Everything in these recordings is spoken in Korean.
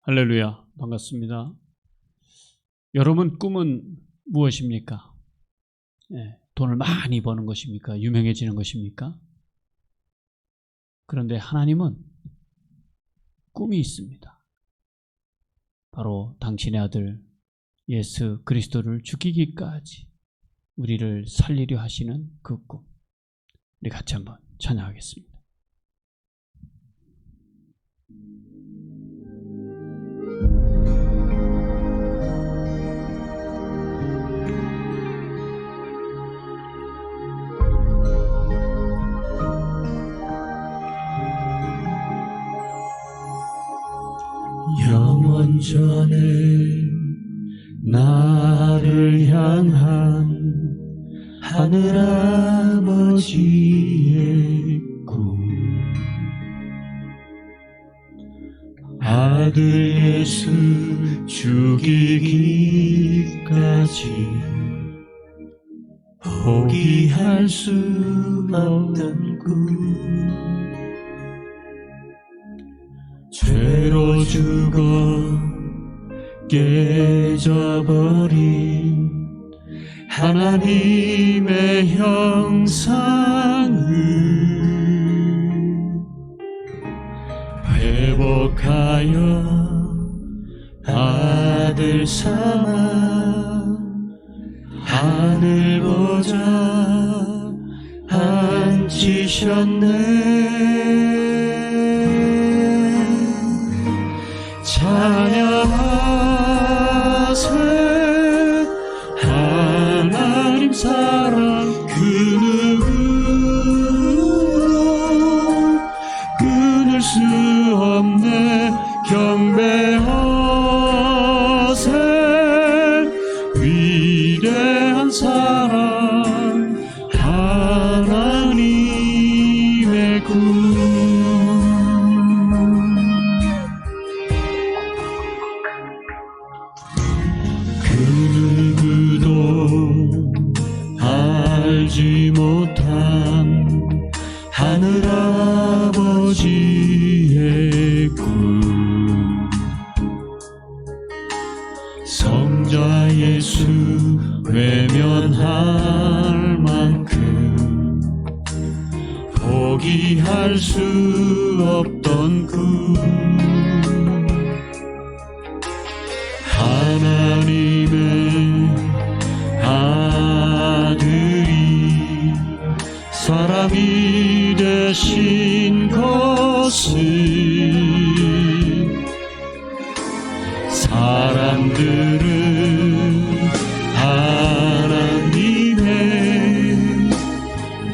할렐루야, 반갑습니다. 여러분 꿈은 무엇입니까? 돈을 많이 버는 것입니까? 유명해지는 것입니까? 그런데 하나님은 꿈이 있습니다. 바로 당신의 아들 예수 그리스도를 죽이기까지 우리를 살리려 하시는 그 꿈. 우리 같이 한번 찬양하겠습니다. 영원전에 나를 향한 하늘아버지의 꿈, 아들 예수 죽이기까지 포기할 수 없던 꿈, 죄로 죽어 깨져버린 하나님의 형상을 회복하여 아들 삼아 하늘 보좌 앉히셨네. 찬양하세 하나님 사랑 그 누구도 끊을 수 없네. 경배하세 위대한 사랑 하나님의 꿈. 알지 못한 하늘아버지의 꿈, 성자 예수 외면할 만큼 포기할 수 없던 꿈, 하나님의 아들이 사람이 되신 것을 사람들은 하나님의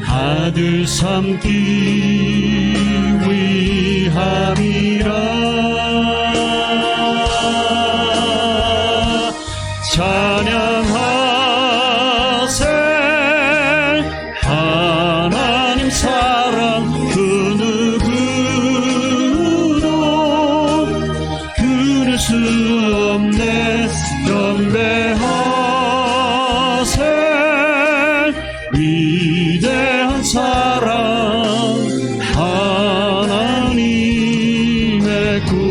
아들 삼기 위함이라. 찬양하세 하나님 사랑 그 누구도 끊을 수 없네. 경배하세 위대한 사랑 하나님의 꿈.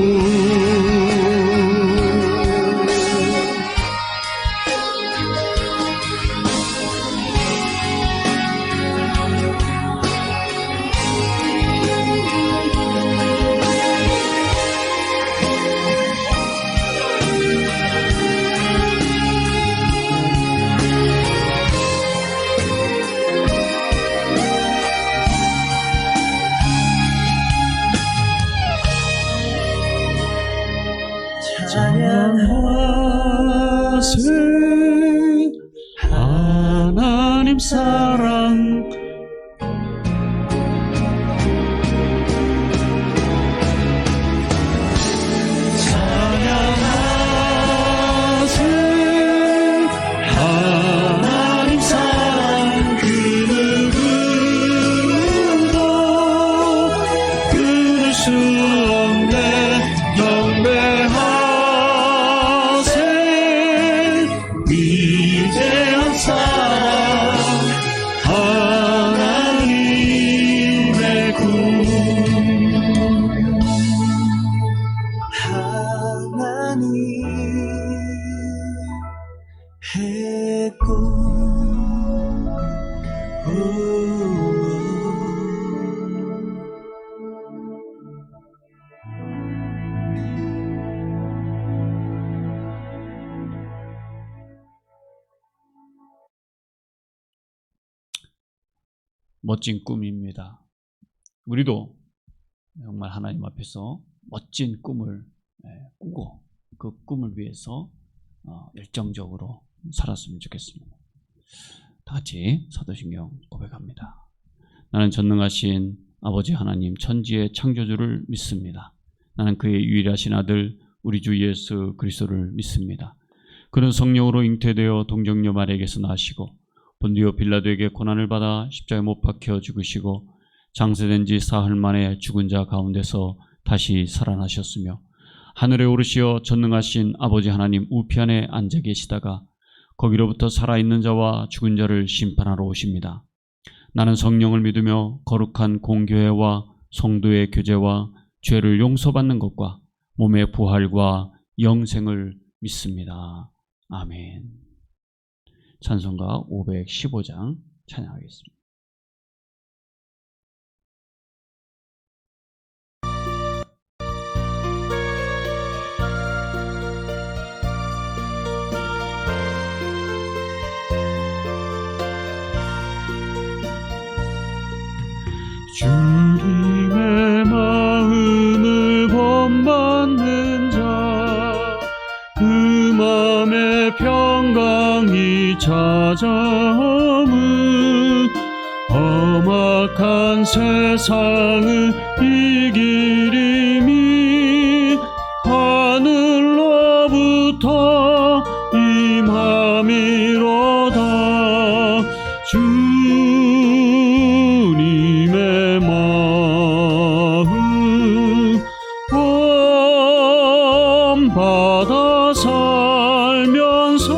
찬양하세 하나님 사랑 찬양하세 하나님 사랑 그 누구도 끊을 수 없네. 경배하세 위대한 사랑 멋진 꿈입니다. 우리도 정말 하나님 앞에서 멋진 꿈을 꾸고 그 꿈을 위해서 열정적으로 살았으면 좋겠습니다. 다 같이 사도신경 고백합니다. 나는 전능하신 아버지 하나님 천지의 창조주를 믿습니다. 나는 그의 유일하신 아들 우리 주 예수 그리스도를 믿습니다. 그는 성령으로 잉태되어 동정녀 마리아에게서 나시고 본디오 빌라도에게 고난을 받아 십자가에 못 박혀 죽으시고 장세된 지 사흘 만에 죽은 자 가운데서 다시 살아나셨으며 하늘에 오르시어 전능하신 아버지 하나님 우편에 앉아 계시다가 거기로부터 살아있는 자와 죽은 자를 심판하러 오십니다. 나는 성령을 믿으며 거룩한 공교회와 성도의 교제와 죄를 용서받는 것과 몸의 부활과 영생을 믿습니다. 아멘. 찬송가 515장 찬양하겠습니다. 주님의 마음을 본받는 자, 그 맘에 평강이 찾아오는 험악한 세상을 이기리니 하늘로부터 임함이로다. 주님의 마음 본받아 살면서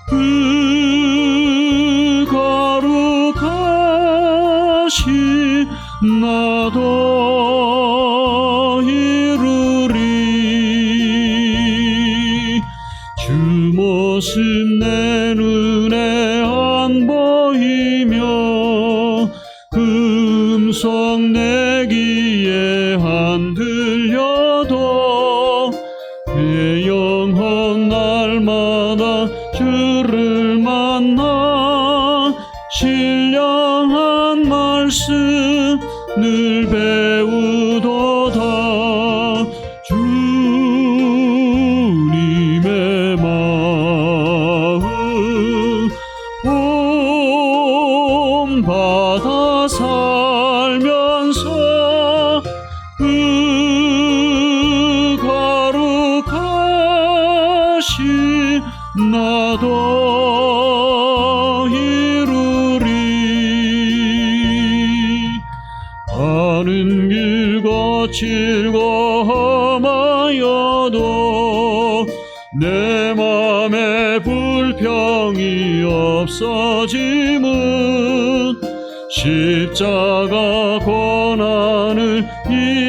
그 거룩하신 나도 이루리. 주 모습 내 눈에 안 보이며 음성 내 귀에 안 들려도 내 영혼 날마다 주를 만나 신령한 말씀 늘 배우도다. 주님의 마음 본받아 살면서 그 거룩하신 나도 이루리. 가는 길 거칠고 험하여도 내 맘에 불평이 없어짐은 십자가 고난을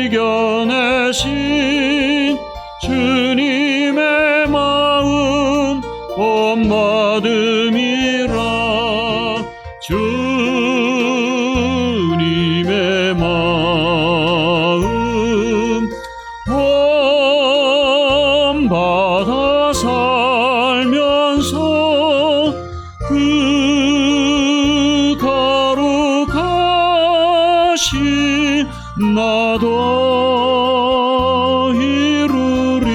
이겨내신 주님의 마음 본받음이라. 주님의 마음 본받아 살면서 그 거룩하신 나도 이루리.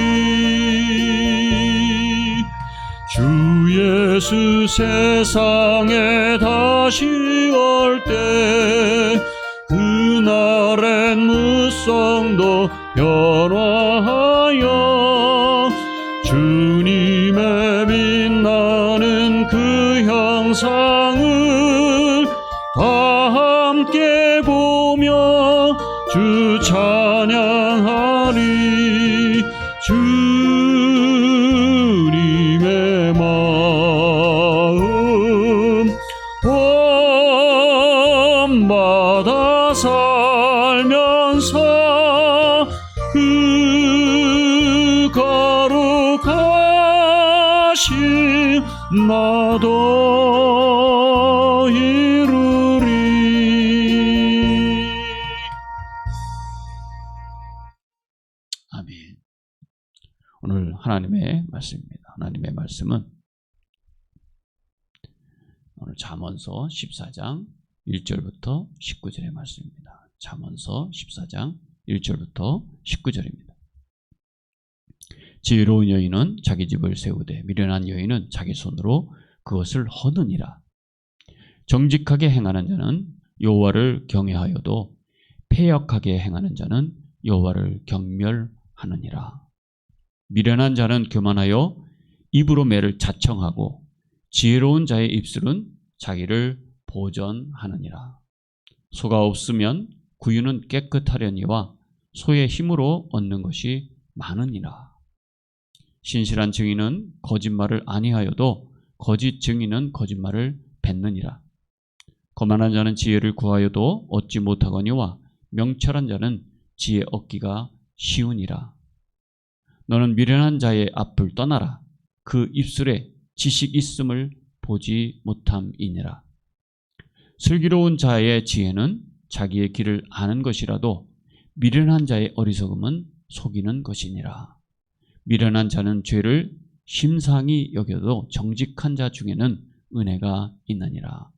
주 예수 세상에 다시 올 때 그날엔 무성도 변화하여 주님의 빛나는 그 형상을 다 함께 보며 주 찬양하리. 주님의 마음 본받아 살면서 그 거룩하신 나도 이루리. 아멘. 오늘 하나님의 말씀입니다. 하나님의 말씀은 오늘 잠언서 14장 1절부터 19절의 말씀입니다. 잠언서 14장 1절부터 19절입니다. 지혜로운 여인은 자기 집을 세우되 미련한 여인은 자기 손으로 그것을 허느니라. 정직하게 행하는 자는 여호와를 경외하여도 패역하게 행하는 자는 여호와를 경멸하느니라. 미련한 자는 교만하여 입으로 매를 자청하고 지혜로운 자의 입술은 자기를 보전하느니라. 소가 없으면 구유는 깨끗하려니와 소의 힘으로 얻는 것이 많으니라. 신실한 증인은 거짓말을 아니하여도 거짓 증인은 거짓말을 뱉느니라. 거만한 자는 지혜를 구하여도 얻지 못하거니와 명철한 자는 지혜 얻기가 쉬우니라. 너는 미련한 자의 앞을 떠나라. 그 입술에 지식 있음을 보지 못함이니라. 슬기로운 자의 지혜는 자기의 길을 아는 것이라도 미련한 자의 어리석음은 속이는 것이니라. 미련한 자는 죄를 심상히 여겨도 정직한 자 중에는 은혜가 있느니라.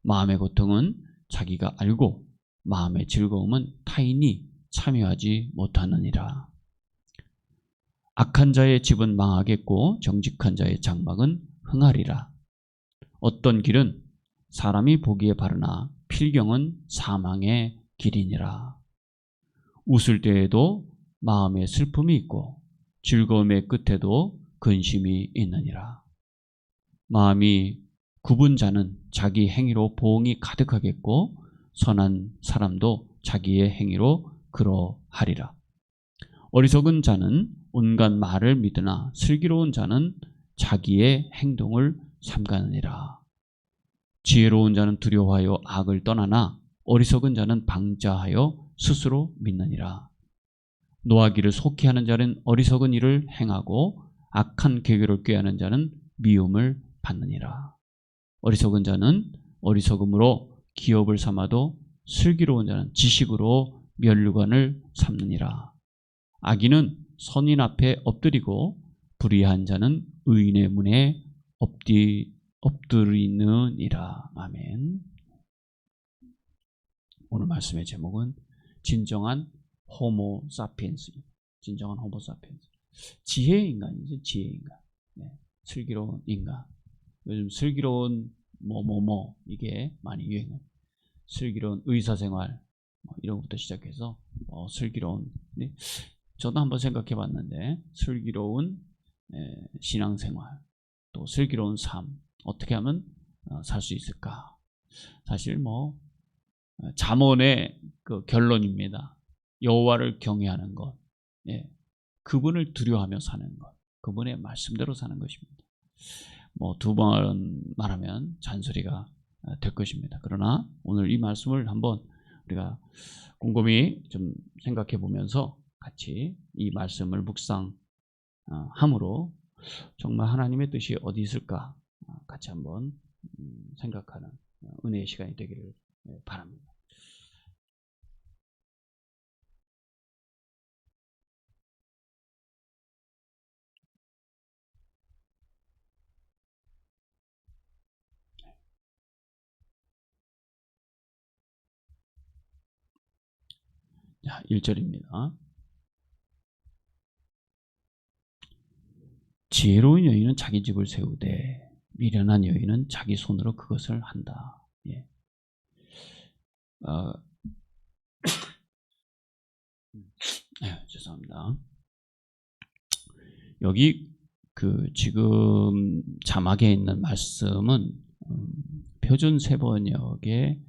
마음의 고통은 자기가 알고 마음의 즐거움은 타인이 참여하지 못하느니라. 악한 자의 집은 망하겠고 정직한 자의 장막은 흥하리라. 어떤 길은 사람이 보기에 바르나 필경은 사망의 길이니라. 웃을 때에도 마음에 슬픔이 있고 즐거움의 끝에도 근심이 있느니라. 마음이 굽은 자는 자기 행위로 보응이 가득하겠고 선한 사람도 자기의 행위로 그러하리라. 어리석은 자는 온갖 말을 믿으나 슬기로운 자는 자기의 행동을 삼가느니라. 지혜로운 자는 두려워하여 악을 떠나나 어리석은 자는 방자하여 스스로 믿느니라. 노하기를 속히 하는 자는 어리석은 일을 행하고 악한 계교를 꾀하는 자는 미움을 받느니라. 어리석은 자는 어리석음으로 기업을 삼아도 슬기로운 자는 지식으로 면류관을 삼느니라. 악인은 선인 앞에 엎드리고 불의한 자는 의인의 문에 엎드리느니라. 아멘. 오늘 말씀의 제목은 진정한 호모 사피엔스. 진정한 호모 사피엔스. 지혜의 인간이죠. 지혜의 인간. 네. 슬기로운 인간. 요즘 슬기로운 이게 많이 유행해요. 슬기로운 의사생활 이런 것부터 시작해서 슬기로운. 네. 저도 한번 생각해 봤는데 슬기로운 신앙생활 또 슬기로운 삶 어떻게 하면 살 수 있을까? 사실 잠언의 그 결론입니다. 여호와를 경외하는 것, 그분을 두려워하며 사는 것, 그분의 말씀대로 사는 것입니다. 두 번 말하면 잔소리가 될 것입니다. 그러나 오늘 이 말씀을 한번 우리가 곰곰이 좀 생각해 보면서 같이 이 말씀을 묵상함으로 정말 하나님의 뜻이 어디 있을까 같이 한번 생각하는 은혜의 시간이 되기를 바랍니다. 자, 1절입니다. 지혜로운 여인은 자기 집을 세우되 미련한 여인은 자기 손으로 그것을 한다. 예. 죄송합니다. 여기 지금 자막에 있는 말씀은 표준 세번역의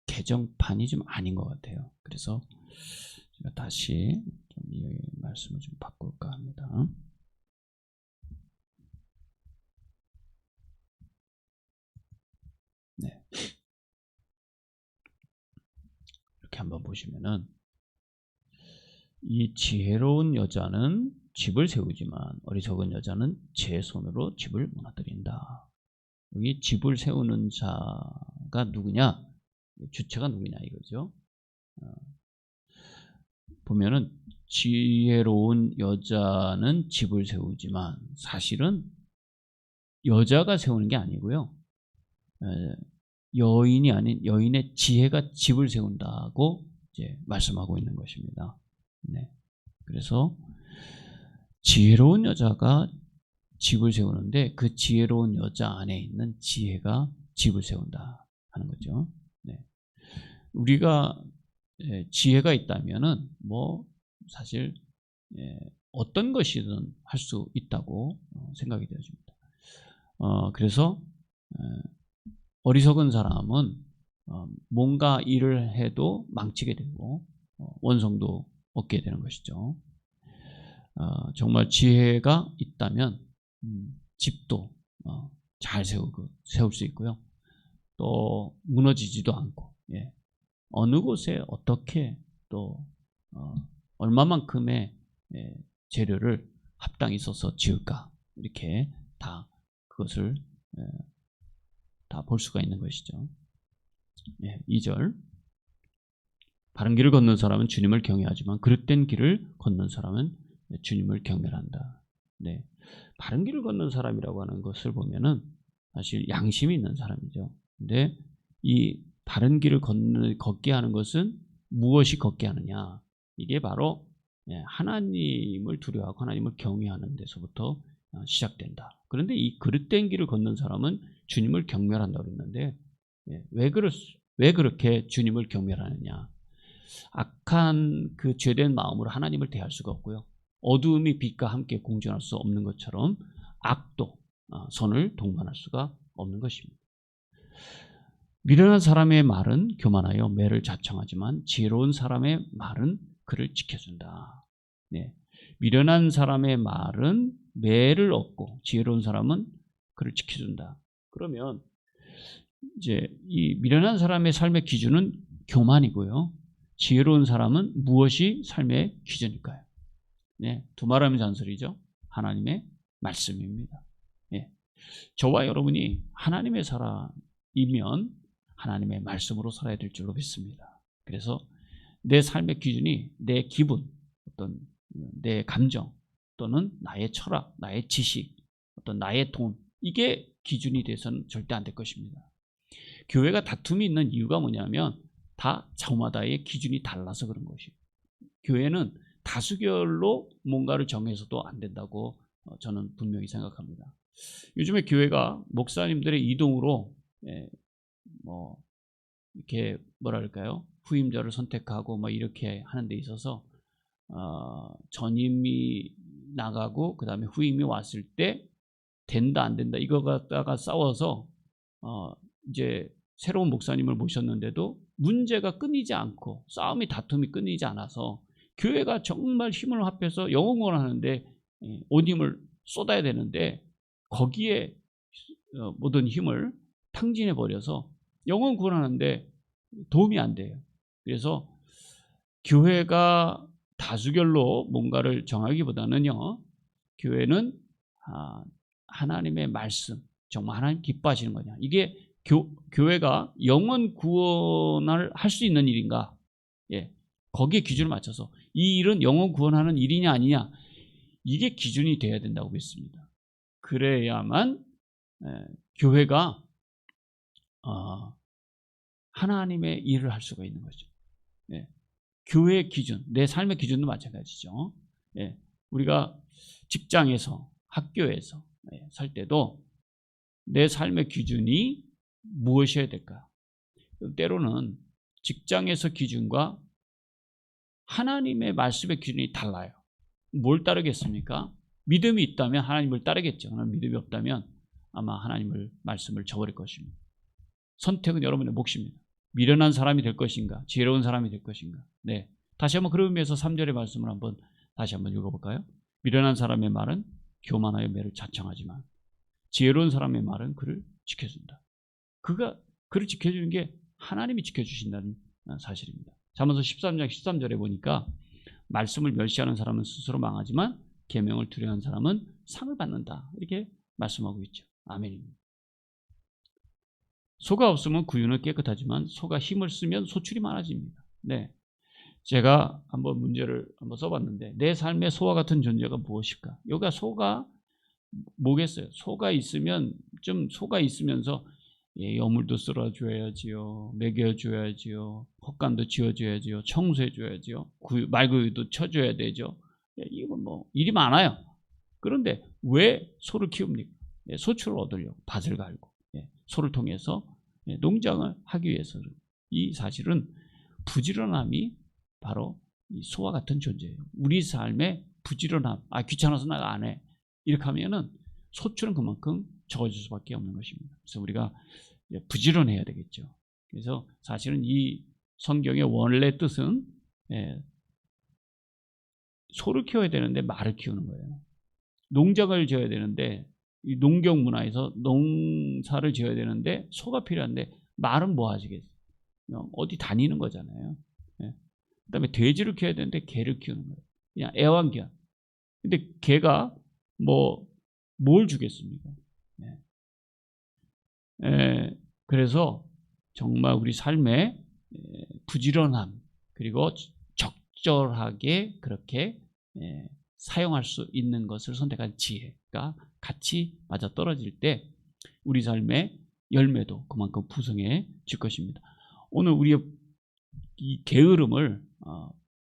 개정판이 좀 아닌 것 같아요. 그래서 제가 다시 좀 이 말씀을 좀 바꿀까 합니다. 네. 이렇게 한번 보시면은 이 지혜로운 여자는 집을 세우지만 어리석은 여자는 제 손으로 집을 무너뜨린다. 여기 집을 세우는 자가 누구냐? 주체가 누구냐 이거죠. 보면은 지혜로운 여자는 집을 세우지만 사실은 여자가 세우는 게 아니고요. 여인이 아닌 여인의 지혜가 집을 세운다고 이제 말씀하고 있는 것입니다. 네. 그래서 지혜로운 여자가 집을 세우는데 그 지혜로운 여자 안에 있는 지혜가 집을 세운다 하는 거죠. 네. 우리가 지혜가 있다면은 뭐 사실 어떤 것이든 할 수 있다고 생각이 되어집니다. 그래서 어리석은 사람은 뭔가 일을 해도 망치게 되고 원성도 얻게 되는 것이죠. 정말 지혜가 있다면 집도 잘 세울 수 있고요. 또 무너지지도 않고, 예. 어느 곳에 어떻게 또 얼마만큼의 재료를 합당히 써서 지을까, 이렇게 다 그것을 다 볼 수가 있는 것이죠. 2절, 바른 길을 걷는 사람은 주님을 경외하지만 그릇된 길을 걷는 사람은 주님을 경멸한다. 네, 바른 길을 걷는 사람이라고 하는 것을 보면은 사실 양심이 있는 사람이죠. 근데 이 바른 길을 걷게 하는 것은 무엇이 걷게 하느냐? 이게 바로 하나님을 두려워하고 하나님을 경외하는 데서부터 시작된다. 그런데 이 그릇된 길을 걷는 사람은 주님을 경멸한다고 그랬는데 왜 그렇게 주님을 경멸하느냐? 악한 그 죄된 마음으로 하나님을 대할 수가 없고요. 어두움이 빛과 함께 공존할 수 없는 것처럼 악도 선을 동반할 수가 없는 것입니다. 미련한 사람의 말은 교만하여 매를 자청하지만 지혜로운 사람의 말은 그를 지켜준다. 네. 미련한 사람의 말은 매를 얻고 지혜로운 사람은 그를 지켜준다. 그러면 이제 이 미련한 사람의 삶의 기준은 교만이고요. 지혜로운 사람은 무엇이 삶의 기준일까요? 네, 두말하면 잔소리죠. 하나님의 말씀입니다. 네. 저와 여러분이 하나님의 사람이면 하나님의 말씀으로 살아야 될 줄로 믿습니다. 그래서 내 삶의 기준이 내 기분, 어떤 내 감정, 또는 나의 철학, 나의 지식, 어떤 나의 돈, 이게 기준이 돼서는 절대 안 될 것입니다. 교회가 다툼이 있는 이유가 뭐냐면 다 저마다의 기준이 달라서 그런 것이에요. 교회는 다수결로 뭔가를 정해서도 안 된다고 저는 분명히 생각합니다. 요즘에 교회가 목사님들의 이동으로 뭐 이렇게 뭐랄까요, 후임자를 선택하고 뭐 이렇게 하는 데 있어서 전임이 나가고 그 다음에 후임이 왔을 때 된다 안 된다 이거 갖다가 싸워서 이제 새로운 목사님을 모셨는데도 문제가 끊이지 않고 싸움이 다툼이 끊이지 않아서 교회가 정말 힘을 합해서 영혼을 하는데 온 힘을 쏟아야 되는데 거기에 모든 힘을 탕진해 버려서 영혼 구원하는데 도움이 안 돼요. 그래서 교회가 다수결로 뭔가를 정하기보다는요, 교회는 하나님의 말씀, 정말 하나님 기뻐하시는 거냐, 이게 교회가 영혼 구원을 할 수 있는 일인가, 거기에 기준을 맞춰서 이 일은 영혼 구원하는 일이냐 아니냐, 이게 기준이 돼야 된다고 믿습니다. 그래야만 교회가 하나님의 일을 할 수가 있는 거죠. 교회의 기준, 내 삶의 기준도 마찬가지죠. 우리가 직장에서, 학교에서 살 때도 내 삶의 기준이 무엇이어야 될까? 때로는 직장에서 기준과 하나님의 말씀의 기준이 달라요. 뭘 따르겠습니까? 믿음이 있다면 하나님을 따르겠죠. 믿음이 없다면 아마 하나님을 말씀을 저버릴 것입니다. 선택은 여러분의 몫입니다. 미련한 사람이 될 것인가, 지혜로운 사람이 될 것인가. 네, 다시 한번 그런 의미에서 3절의 말씀을 다시 한번 읽어볼까요? 미련한 사람의 말은 교만하여 매를 자청하지만 지혜로운 사람의 말은 그를 지켜준다. 그를 지켜주는 게 하나님이 지켜주신다는 사실입니다. 잠언서 13장 13절에 보니까 말씀을 멸시하는 사람은 스스로 망하지만 계명을 두려워하는 사람은 상을 받는다, 이렇게 말씀하고 있죠. 아멘입니다. 소가 없으면 구유는 깨끗하지만 소가 힘을 쓰면 소출이 많아집니다. 네, 제가 한번 문제를 써봤는데 내 삶의 소와 같은 존재가 무엇일까? 여기가 소가 뭐겠어요? 소가 있으면 소가 있으면서 예, 여물도 쓸어줘야지요, 먹여줘야지요, 헛간도 지어줘야지요, 청소해줘야지요, 말구유도 쳐줘야 되죠. 예, 이건 뭐 일이 많아요. 그런데 왜 소를 키웁니까? 예, 소출을 얻으려고 밭을 갈고, 예, 소를 통해서 예, 농장을 하기 위해서는 이 사실은 부지런함이 바로 이 소와 같은 존재예요. 우리 삶의 부지런함, 귀찮아서 내가 안 해, 이렇게 하면은 소출은 그만큼 적어질 수밖에 없는 것입니다. 그래서 우리가 부지런해야 되겠죠. 그래서 사실은 이 성경의 원래 뜻은 소를 키워야 되는데 말을 키우는 거예요. 농장을 지어야 되는데 이 농경 문화에서 농사를 지어야 되는데 소가 필요한데 말은 뭐 하시겠어요? 어디 다니는 거잖아요. 그다음에 돼지를 키워야 되는데 개를 키우는 거예요. 그냥 애완견. 근데 개가 뭘 주겠습니까? 그래서 정말 우리 삶에 부지런함 그리고 적절하게 그렇게 사용할 수 있는 것을 선택한 지혜가 같이 맞아떨어질 때 우리 삶의 열매도 그만큼 풍성해질 것입니다. 오늘 우리의 이 게으름을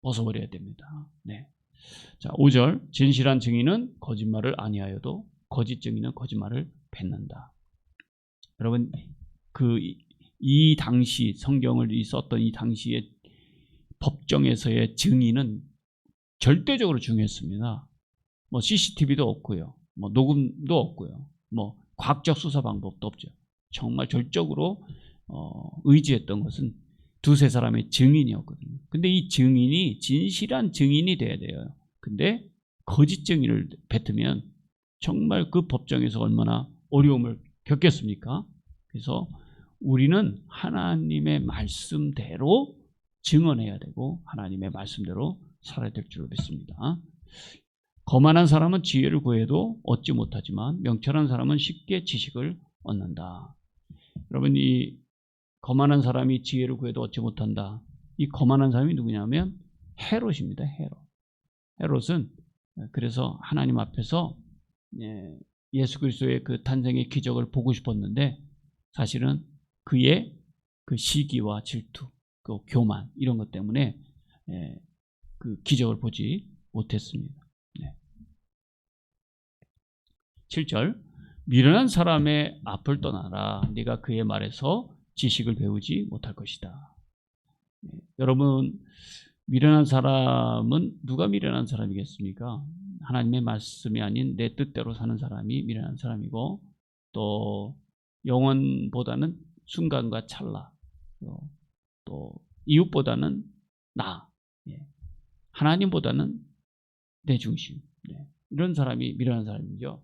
벗어버려야 됩니다. 네. 자, 5절 진실한 증인은 거짓말을 아니하여도 거짓 증인은 거짓말을 뱉는다. 여러분 이 당시 성경을 썼던 이 당시의 법정에서의 증인은 절대적으로 중요했습니다. 뭐 CCTV도 없고요, 뭐 녹음도 없고요, 뭐 과학적 수사 방법도 없죠. 정말 절적으로 의지했던 것은 두세 사람의 증인이었거든요. 근데 이 증인이 진실한 증인이 돼야 돼요. 근데 거짓 증인을 뱉으면 정말 그 법정에서 얼마나 어려움을 겪겠습니까? 그래서 우리는 하나님의 말씀대로 증언해야 되고 하나님의 말씀대로 살아야 될 줄로 믿습니다. 거만한 사람은 지혜를 구해도 얻지 못하지만 명철한 사람은 쉽게 지식을 얻는다. 여러분, 이 거만한 사람이 지혜를 구해도 얻지 못한다. 이 거만한 사람이 누구냐면 헤롯입니다. 헤롯은 그래서 하나님 앞에서 예수 그리스도의 그 탄생의 기적을 보고 싶었는데 사실은 그의 그 시기와 질투, 그 교만 이런 것 때문에 그 기적을 보지 못했습니다. 7절 미련한 사람의 앞을 떠나라. 네가 그의 말에서 지식을 배우지 못할 것이다. 여러분, 미련한 사람은 누가 미련한 사람이겠습니까? 하나님의 말씀이 아닌 내 뜻대로 사는 사람이 미련한 사람이고 또 영원보다는 순간과 찰나 또 이웃보다는 나 하나님보다는 내 중심 이런 사람이 미련한 사람이죠.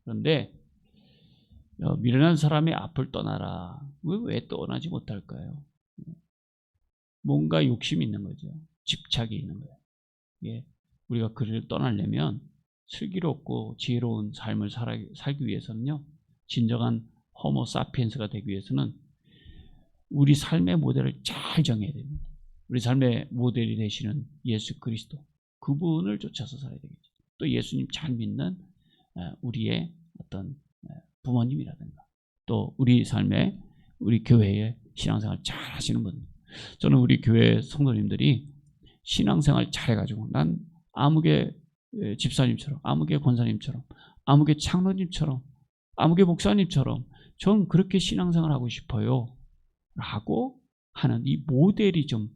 그런데 미련한 사람의 앞을 떠나라. 왜 떠나지 못할까요? 뭔가 욕심이 있는 거죠. 집착이 있는 거예요. 우리가 그를 떠나려면 슬기롭고 지혜로운 삶을 살기 위해서는요. 진정한 호모 사피엔스가 되기 위해서는 우리 삶의 모델을 잘 정해야 됩니다. 우리 삶의 모델이 되시는 예수 그리스도 그분을 쫓아서 살아야 되겠죠. 또 예수님 잘 믿는 우리의 어떤 부모님이라든가 또 우리 삶의 우리 교회의 신앙생활 잘 하시는 분들. 저는 우리 교회 성도님들이 신앙생활 잘해가지고 난 아무개 집사님처럼 아무개 권사님처럼 아무개 장로님처럼 아무개 목사님처럼 전 그렇게 신앙생활 하고 싶어요 라고 하는 이 모델이 좀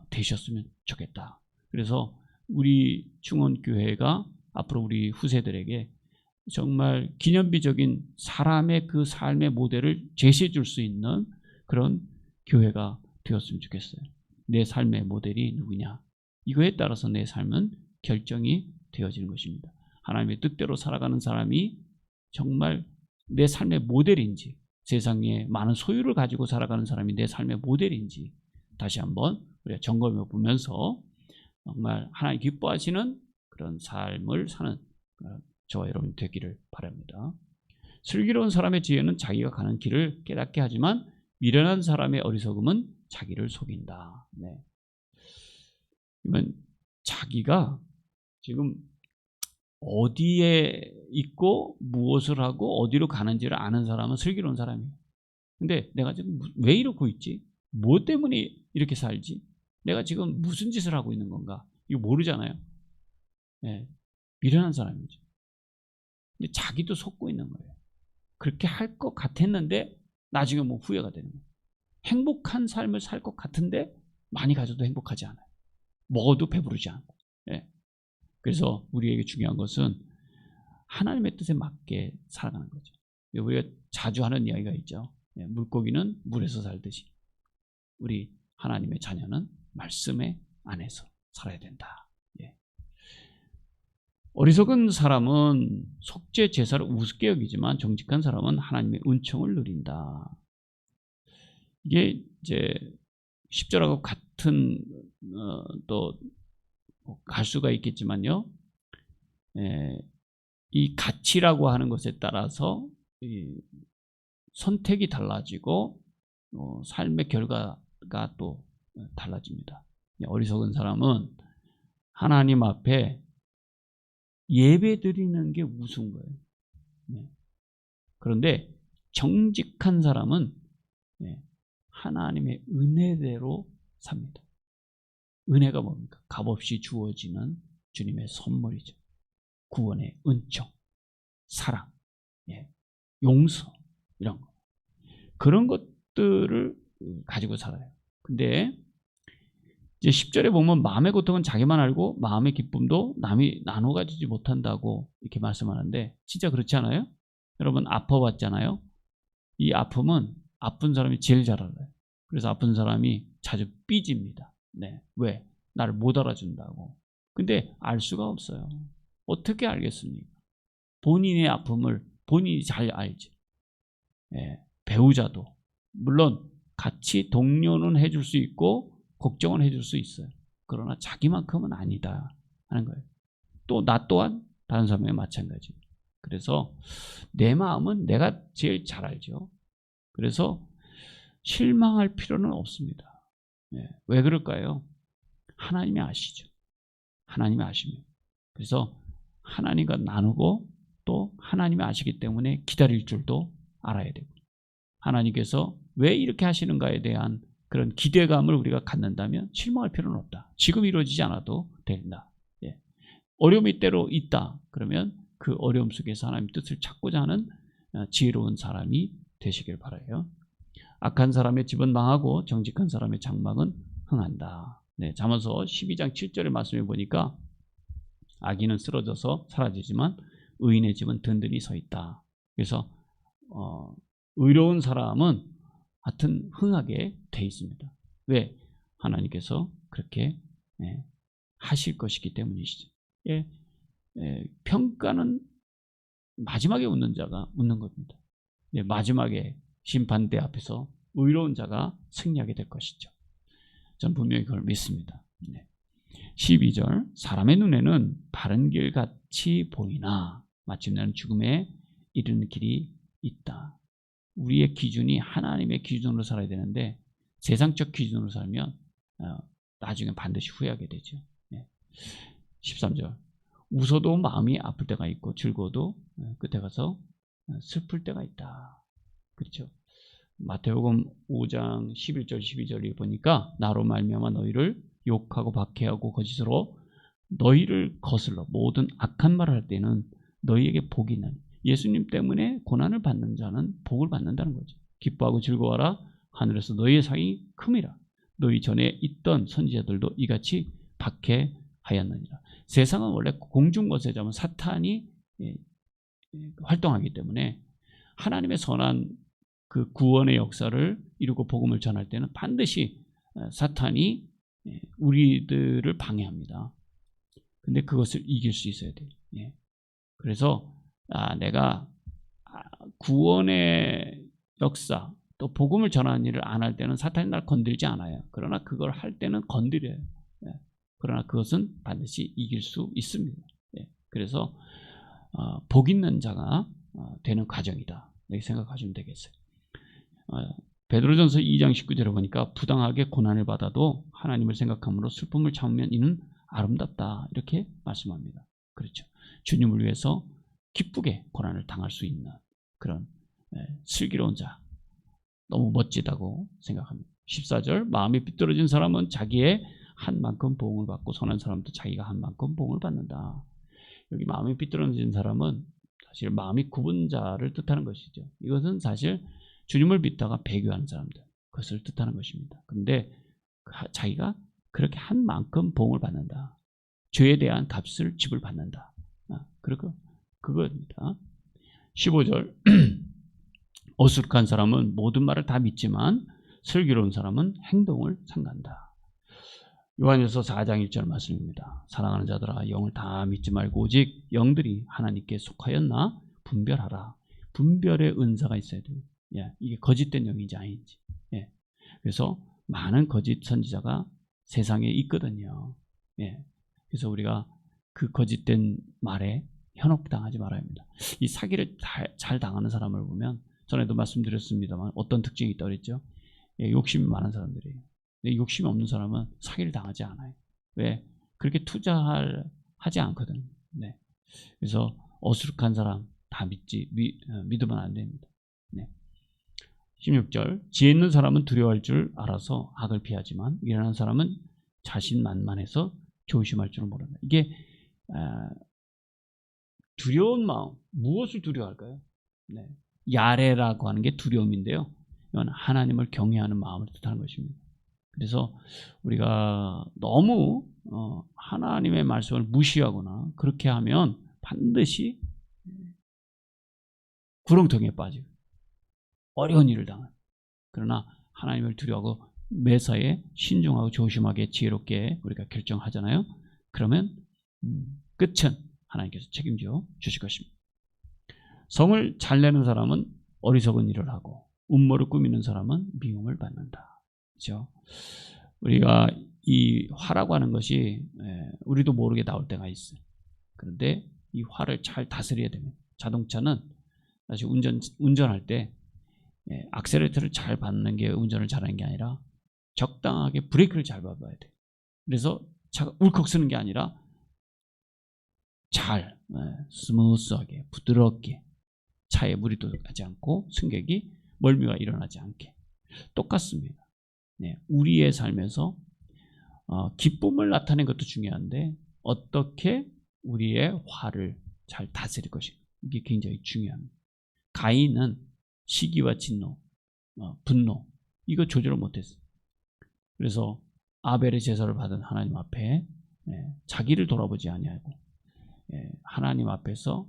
되셨으면 좋겠다. 그래서 우리 충원교회가 앞으로 우리 후세들에게 정말 기념비적인 사람의 그 삶의 모델을 제시해 줄 수 있는 그런 교회가 되었으면 좋겠어요. 내 삶의 모델이 누구냐? 이거에 따라서 내 삶은 결정이 되어지는 것입니다. 하나님의 뜻대로 살아가는 사람이 정말 내 삶의 모델인지 세상에 많은 소유를 가지고 살아가는 사람이 내 삶의 모델인지 다시 한번 우리가 점검해 보면서 정말 하나님 기뻐하시는 그런 삶을 사는 저와 여러분 되기를 바랍니다. 슬기로운 사람의 지혜는 자기가 가는 길을 깨닫게 하지만 미련한 사람의 어리석음은 자기를 속인다. 그러면 자기가 지금 어디에 있고 무엇을 하고 어디로 가는지를 아는 사람은 슬기로운 사람이에요. 근데 내가 지금 왜 이러고 있지? 뭐 때문에 이렇게 살지? 내가 지금 무슨 짓을 하고 있는 건가? 이거 모르잖아요. 예, 미련한 사람이죠. 근데 자기도 속고 있는 거예요. 그렇게 할 것 같았는데 나중에 뭐 후회가 되는 거예요. 행복한 삶을 살 것 같은데 많이 가져도 행복하지 않아요. 먹어도 배부르지 않고. 예. 그래서 우리에게 중요한 것은 하나님의 뜻에 맞게 살아가는 거죠. 우리가 자주 하는 이야기가 있죠. 예, 물고기는 물에서 살듯이 우리 하나님의 자녀는 말씀의 안에서 살아야 된다. 예. 어리석은 사람은 속죄 제사를 우습게 여기지만 정직한 사람은 하나님의 은총을 누린다. 이게 이제 10절하고 같은 또 갈 수가 있겠지만요. 이 가치라고 하는 것에 따라서 이 선택이 달라지고 삶의 결과가 또 달라집니다. 어리석은 사람은 하나님 앞에 예배 드리는 게 우스운 거예요. 그런데 정직한 사람은 하나님의 은혜대로 삽니다. 은혜가 뭡니까? 값없이 주어지는 주님의 선물이죠. 구원의 은총, 사랑, 용서 이런 거. 그런 것들을 가지고 살아요. 근데 이제 10절에 보면 마음의 고통은 자기만 알고 마음의 기쁨도 남이 나눠 가지지 못한다고 이렇게 말씀하는데 진짜 그렇지 않아요? 여러분 아파봤잖아요. 이 아픔은 아픈 사람이 제일 잘 알아요. 그래서 아픈 사람이 자주 삐집니다. 네. 왜? 나를 못 알아준다고. 근데 알 수가 없어요. 어떻게 알겠습니까? 본인의 아픔을 본인이 잘 알지. 배우자도 물론 같이 동료는 해줄 수 있고 걱정은 해줄 수 있어요. 그러나 자기만큼은 아니다 하는 거예요. 또 나 또한 다른 사람에 마찬가지. 그래서 내 마음은 내가 제일 잘 알죠. 그래서 실망할 필요는 없습니다. 왜 그럴까요? 하나님이 아시죠. 하나님이 아십니다. 그래서 하나님과 나누고 또 하나님이 아시기 때문에 기다릴 줄도 알아야 되고 하나님께서 왜 이렇게 하시는가에 대한 그런 기대감을 우리가 갖는다면 실망할 필요는 없다. 지금 이루어지지 않아도 된다. 어려움이 때로 있다. 그러면 그 어려움 속에서 하나님의 뜻을 찾고자 하는 지혜로운 사람이 되시길 바라요. 악한 사람의 집은 망하고 정직한 사람의 장막은 흥한다. 잠언서 12장 7절의 말씀을 보니까 악인은 쓰러져서 사라지지만 의인의 집은 든든히 서 있다. 그래서 의로운 사람은 하여튼 흥하게 돼 있습니다. 왜? 하나님께서 그렇게 하실 것이기 때문이시죠. 평가는 마지막에 웃는 자가 웃는 겁니다. 마지막에 심판대 앞에서 의로운 자가 승리하게 될 것이죠. 전 분명히 그걸 믿습니다. 12절 사람의 눈에는 바른 길 같이 보이나 마침내는 죽음에 이르는 길이 있다. 우리의 기준이 하나님의 기준으로 살아야 되는데 세상적 기준으로 살면 나중에 반드시 후회하게 되죠. 13절 웃어도 마음이 아플 때가 있고 즐거워도 끝에 가서 슬플 때가 있다. 그렇죠. 마태복음 5장 11절 12절을 보니까 나로 말미암아 너희를 욕하고 박해하고 거짓으로 너희를 거슬러 모든 악한 말을 할 때는 너희에게 복이 있나니 예수님 때문에 고난을 받는 자는 복을 받는다는 거죠. 기뻐하고 즐거워하라 하늘에서 너희의 상이 큼이라. 너희 전에 있던 선지자들도 이같이 박해하였느니라. 세상은 원래 공중거세자면 사탄이 활동하기 때문에 하나님의 선한 그 구원의 역사를 이루고 복음을 전할 때는 반드시 사탄이 우리들을 방해합니다. 근데 그것을 이길 수 있어야 돼요. 그래서 내가 구원의 역사 또 복음을 전하는 일을 안 할 때는 사탄이 날 건들지 않아요. 그러나 그걸 할 때는 건드려요. 그러나 그것은 반드시 이길 수 있습니다. 그래서 복 있는 자가 되는 과정이다. 이렇게 생각하시면 되겠어요. 베드로전서 2장 19절에 보니까 부당하게 고난을 받아도 하나님을 생각함으로 슬픔을 참으면 이는 아름답다. 이렇게 말씀합니다. 그렇죠. 주님을 위해서 기쁘게 고난을 당할 수 있는 그런 슬기로운 자, 너무 멋지다고 생각합니다. 14절 마음이 삐뚤어진 사람은 자기의 한 만큼 보응을 받고 선한 사람도 자기가 한 만큼 보응을 받는다. 여기 마음이 삐뚤어진 사람은 사실 마음이 굽은 자를 뜻하는 것이죠. 이것은 사실 주님을 믿다가 배교하는 사람들, 그것을 뜻하는 것입니다. 그런데 자기가 그렇게 한 만큼 보응을 받는다. 죄에 대한 값을 지불받는다. 그겁니다. 15절 어수룩한 사람은 모든 말을 다 믿지만 슬기로운 사람은 행동을 삼간다. 요한일서 4장 1절 말씀입니다. 사랑하는 자들아 영을 다 믿지 말고 오직 영들이 하나님께 속하였나 분별하라. 분별의 은사가 있어야 돼요. 이게 거짓된 영인지 아닌지. 그래서 많은 거짓 선지자가 세상에 있거든요. 그래서 우리가 그 거짓된 말에 현혹당하지 말아야 합니다. 이 사기를 잘 당하는 사람을 보면 전에도 말씀드렸습니다만 어떤 특징이 있다고 그랬죠? 욕심이 많은 사람들이에요. 근데 욕심이 없는 사람은 사기를 당하지 않아요. 왜? 그렇게 투자하지 않거든요. 그래서 어수룩한 사람 다 믿으면 안 됩니다. 16절 지혜 있는 사람은 두려워할 줄 알아서 악을 피하지만 미련한 사람은 자신만만해서 조심할 줄은 모른다. 이게 두려운 마음, 무엇을 두려워할까요? 야레라고 하는 게 두려움인데요. 이건 하나님을 경외하는 마음을 뜻하는 것입니다. 그래서 우리가 너무 하나님의 말씀을 무시하거나 그렇게 하면 반드시 구렁텅이에 빠지고 어려운 일을 당해요. 그러나 하나님을 두려워하고 매사에 신중하고 조심하게 지혜롭게 우리가 결정하잖아요. 그러면 끝은 하나님께서 책임져 주실 것입니다. 성을 잘 내는 사람은 어리석은 일을 하고 음모를 꾸미는 사람은 미움을 받는다. 그렇죠? 우리가 이 화라고 하는 것이 우리도 모르게 나올 때가 있어요. 그런데 이 화를 잘 다스려야 됩니다. 자동차는 사실 운전할 때 악셀레이터를 잘 밟는 게 운전을 잘하는 게 아니라 적당하게 브레이크를 잘 밟아야 돼요. 그래서 차가 울컥 쓰는 게 아니라 잘 스무스하게 부드럽게 차에 물이 들어가지 않고 승객이 멀미가 일어나지 않게 똑같습니다. 우리의 삶에서 기쁨을 나타내는 것도 중요한데 어떻게 우리의 화를 잘 다스릴 것인가 이게 굉장히 중요합니다. 가인은 시기와 진노, 분노 이거 조절을 못했어요. 그래서 아벨의 제사를 받은 하나님 앞에 자기를 돌아보지 아니하고 하나님 앞에서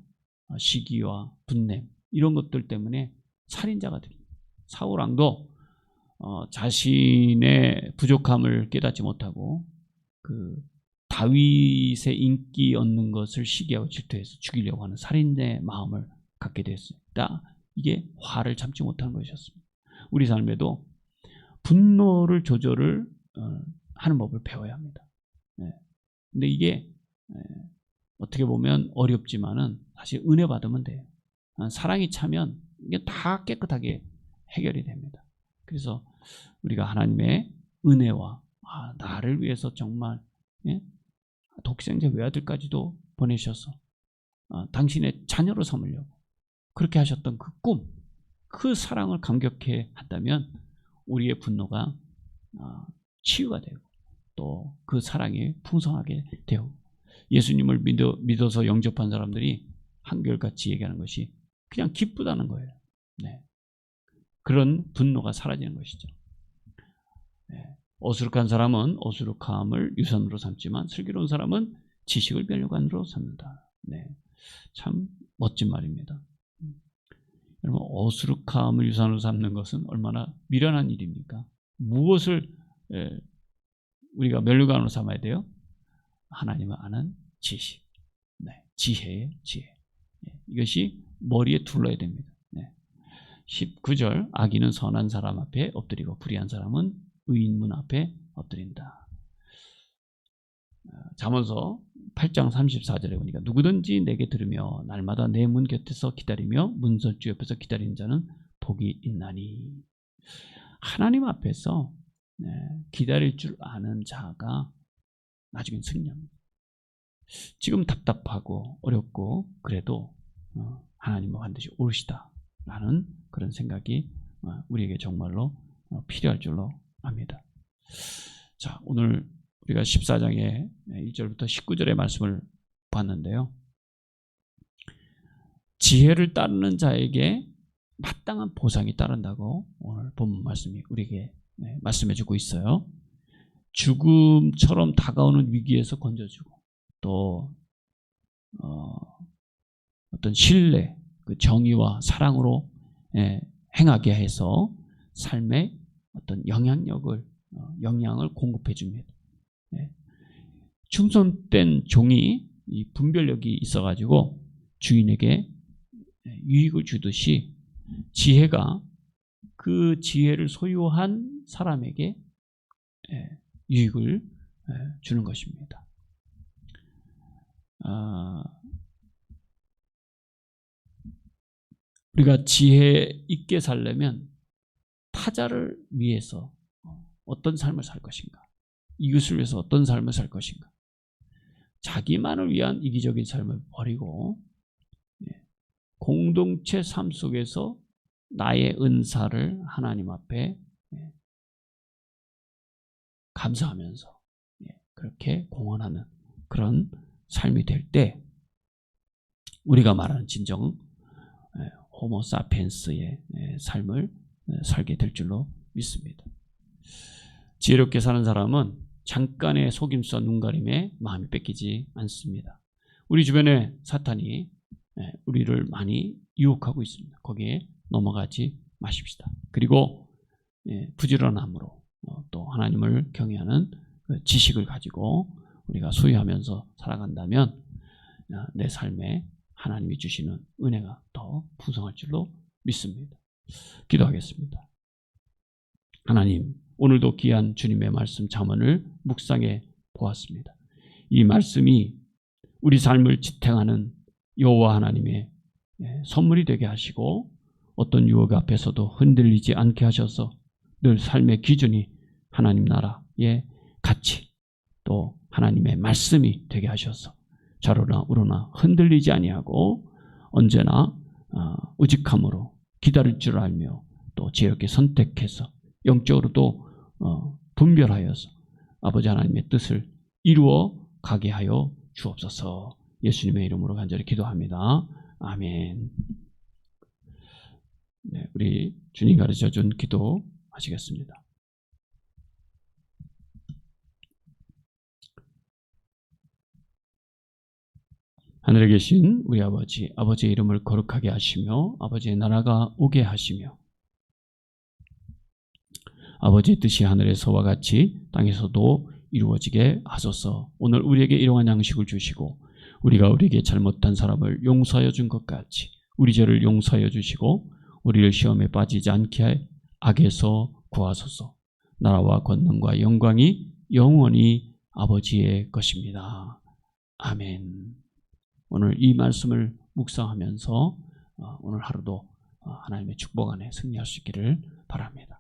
시기와 분냄 이런 것들 때문에 살인자가 됩니다. 사울 왕도 자신의 부족함을 깨닫지 못하고 그 다윗의 인기 얻는 것을 시기하고 질투해서 죽이려고 하는 살인의 마음을 갖게 됐어요. 이게 화를 참지 못하는 것이었습니다. 우리 삶에도 분노를 조절을 하는 법을 배워야 합니다. 근데 이게 어떻게 보면 어렵지만은 사실 은혜 받으면 돼요. 사랑이 차면 이게 다 깨끗하게 해결이 됩니다. 그래서 우리가 하나님의 은혜와 나를 위해서 정말 독생자 외아들까지도 보내셔서 당신의 자녀로 삼으려고 그렇게 하셨던 그 꿈, 그 사랑을 감격해 한다면 우리의 분노가 치유가 되고 또 그 사랑이 풍성하게 되고 예수님을 믿어서 영접한 사람들이 한결같이 얘기하는 것이 그냥 기쁘다는 거예요. 그런 분노가 사라지는 것이죠. 어수룩한 사람은 어수룩함을 유산으로 삼지만 슬기로운 사람은 지식을 면류관으로 삼는다. 참 멋진 말입니다. 여러분 어수룩함을 유산으로 삼는 것은 얼마나 미련한 일입니까? 무엇을 우리가 면류관으로 삼아야 돼요? 하나님을 아는 지식, 지혜의 지혜. 이것이 머리에 둘러야 됩니다. 19절 악인은 선한 사람 앞에 엎드리고 불의한 사람은 의인 문 앞에 엎드린다. 잠언서 8장 34절에 보니까 누구든지 내게 들으며 날마다 내 문 곁에서 기다리며 문설주 옆에서 기다리는 자는 복이 있나니. 하나님 앞에서 기다릴 줄 아는 자가 나중엔 승리합니다. 지금 답답하고 어렵고 그래도 하나님은 반드시 옳으시다 라는 그런 생각이 우리에게 정말로 필요할 줄로 압니다. 자, 오늘 우리가 14장의 1절부터 19절의 말씀을 봤는데요. 지혜를 따르는 자에게 마땅한 보상이 따른다고 오늘 본문 말씀이 우리에게 말씀해주고 있어요. 죽음처럼 다가오는 위기에서 건져주고 또 어떤 신뢰, 그 정의와 사랑으로 행하게 해서 삶의 어떤 영향을 공급해 줍니다. 충성된 종이 이 분별력이 있어가지고 주인에게 유익을 주듯이 지혜가 그 지혜를 소유한 사람에게 유익을 주는 것입니다. 우리가 지혜 있게 살려면 타자를 위해서 어떤 삶을 살 것인가, 이웃을 위해서 어떤 삶을 살 것인가, 자기만을 위한 이기적인 삶을 버리고 공동체 삶 속에서 나의 은사를 하나님 앞에 감사하면서 그렇게 공헌하는 그런 삶이 될 때 우리가 말하는 진정 호모 사피엔스의 삶을 살게 될 줄로 믿습니다. 지혜롭게 사는 사람은 잠깐의 속임수와 눈가림에 마음이 뺏기지 않습니다. 우리 주변에 사탄이 우리를 많이 유혹하고 있습니다. 거기에 넘어가지 마십시다. 그리고 부지런함으로 또 하나님을 경외하는 지식을 가지고 우리가 소유하면서 살아간다면 내 삶에 하나님이 주시는 은혜가 더 풍성할 줄로 믿습니다. 기도하겠습니다. 하나님, 오늘도 귀한 주님의 말씀 잠언을 묵상해 보았습니다. 이 말씀이 우리 삶을 지탱하는 여호와 하나님의 선물이 되게 하시고 어떤 유혹 앞에서도 흔들리지 않게 하셔서 늘 삶의 기준이 하나님 나라의 가치 또 하나님의 말씀이 되게 하셔서 좌로나 우로나 흔들리지 아니하고 언제나 의직함으로 기다릴 줄 알며 또 지혜롭게 선택해서 영적으로도 분별하여서 아버지 하나님의 뜻을 이루어 가게 하여 주옵소서. 예수님의 이름으로 간절히 기도합니다. 아멘. 네, 우리 주님 가르쳐준 기도 하시겠습니다. 하늘에 계신 우리 아버지, 아버지의 이름을 거룩하게 하시며 아버지의 나라가 오게 하시며 아버지의 뜻이 하늘에서와 같이 땅에서도 이루어지게 하소서. 오늘 우리에게 일용할 양식을 주시고 우리가 우리에게 잘못한 사람을 용서하여 준 것 같이 우리 죄를 용서하여 주시고 우리를 시험에 빠지지 않게 해 악에서 구하소서. 나라와 권능과 영광이 영원히 아버지의 것입니다. 아멘. 오늘 이 말씀을 묵상하면서 오늘 하루도 하나님의 축복 안에 승리할 수 있기를 바랍니다.